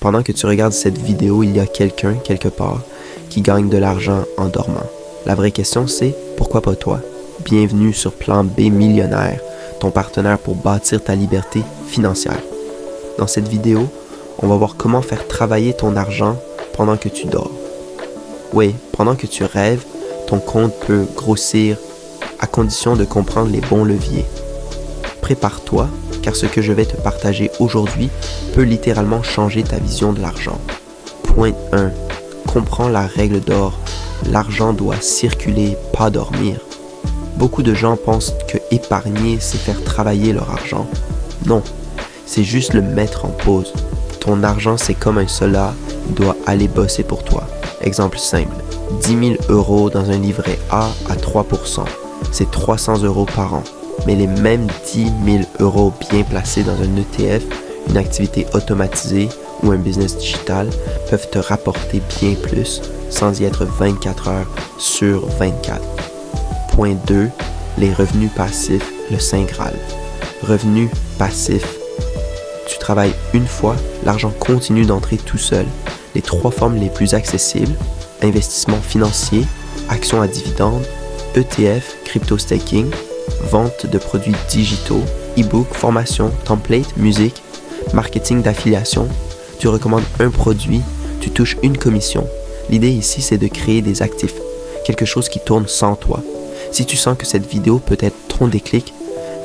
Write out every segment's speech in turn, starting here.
pendant que tu regardes cette vidéo, il y a quelqu'un, quelque part, qui gagne de l'argent en dormant. La vraie question c'est, pourquoi pas toi? Bienvenue sur Plan B Millionnaire, ton partenaire pour bâtir ta liberté financière. Dans cette vidéo, on va voir comment faire travailler ton argent pendant que tu dors. Oui, pendant que tu rêves, ton compte peut grossir à condition de comprendre les bons leviers. Prépare-toi, car ce que je vais te partager aujourd'hui peut littéralement changer ta vision de l'argent. Point 1. Comprends la règle d'or. L'argent doit circuler, pas dormir. Beaucoup de gens pensent que épargner, c'est faire travailler leur argent. Non, c'est juste le mettre en pause. Ton argent, c'est comme un soldat, il doit aller bosser pour toi. Exemple simple, 10 000 € dans un livret A à 3%, c'est 300 € par an. Mais les mêmes 10 000 € bien placés dans un ETF, une activité automatisée ou un business digital peuvent te rapporter bien plus sans y être 24 heures sur 24. Point 2. Les revenus passifs, le Saint Graal. Revenus passifs. Tu travailles une fois, l'argent continue d'entrer tout seul. Les 3 formes les plus accessibles, investissement financier, actions à dividendes, ETF, crypto staking, vente de produits digitaux, e-book, formation, template, musique, marketing d'affiliation. Tu recommandes un produit, tu touches une commission. L'idée ici, c'est de créer des actifs, quelque chose qui tourne sans toi. Si tu sens que cette vidéo peut être ton déclic,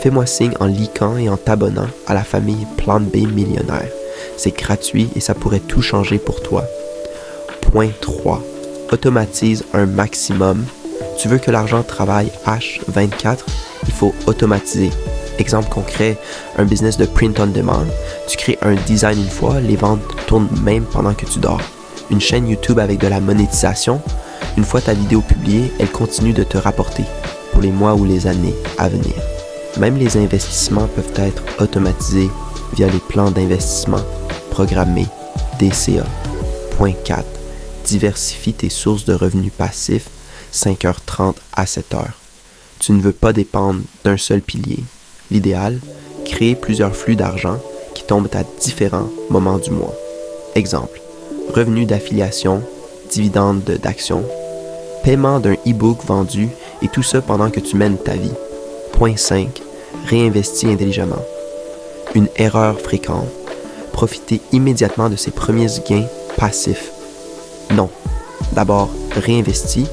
fais-moi signe en likant et en t'abonnant à la famille Plan B Millionnaire. C'est gratuit et ça pourrait tout changer pour toi. Point 3. Automatise un maximum. Tu veux que l'argent travaille H24, il faut automatiser. Exemple concret, un business de print on demand. Tu crées un design une fois, les ventes tournent même pendant que tu dors. Une chaîne YouTube avec de la monétisation. Une fois ta vidéo publiée, elle continue de te rapporter pour les mois ou les années à venir. Même les investissements peuvent être automatisés via les plans d'investissement programmés DCA. Point 4. Diversifie tes sources de revenus passifs 5h30 à 7h. Tu ne veux pas dépendre d'un seul pilier. L'idéal, créer plusieurs flux d'argent qui tombent à différents moments du mois. Exemple, revenus d'affiliation, dividendes d'actions, paiement d'un e-book vendu et tout ça pendant que tu mènes ta vie. Point 5. Réinvestis intelligemment. Une erreur fréquente. Profiter immédiatement de ses premiers gains passifs. Non. D'abord, réinvestis.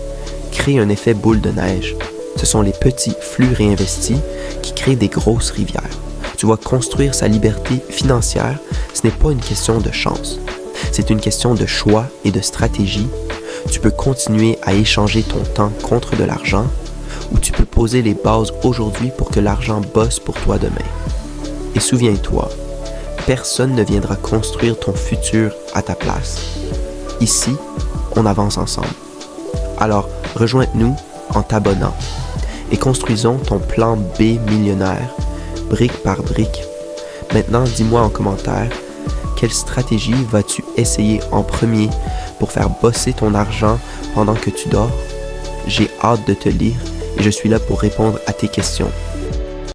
Crée un effet boule de neige. Ce sont les petits flux réinvestis qui créent des grosses rivières. Tu vois, construire sa liberté financière, ce n'est pas une question de chance. C'est une question de choix et de stratégie. Tu peux continuer à échanger ton temps contre de l'argent ou tu peux poser les bases aujourd'hui pour que l'argent bosse pour toi demain. Et souviens-toi, personne ne viendra construire ton futur à ta place. Ici, on avance ensemble. Alors, rejoins-nous en t'abonnant et construisons ton plan B millionnaire, brique par brique. Maintenant, dis-moi en commentaire, quelle stratégie vas-tu essayer en premier pour faire bosser ton argent pendant que tu dors? J'ai hâte de te lire et je suis là pour répondre à tes questions.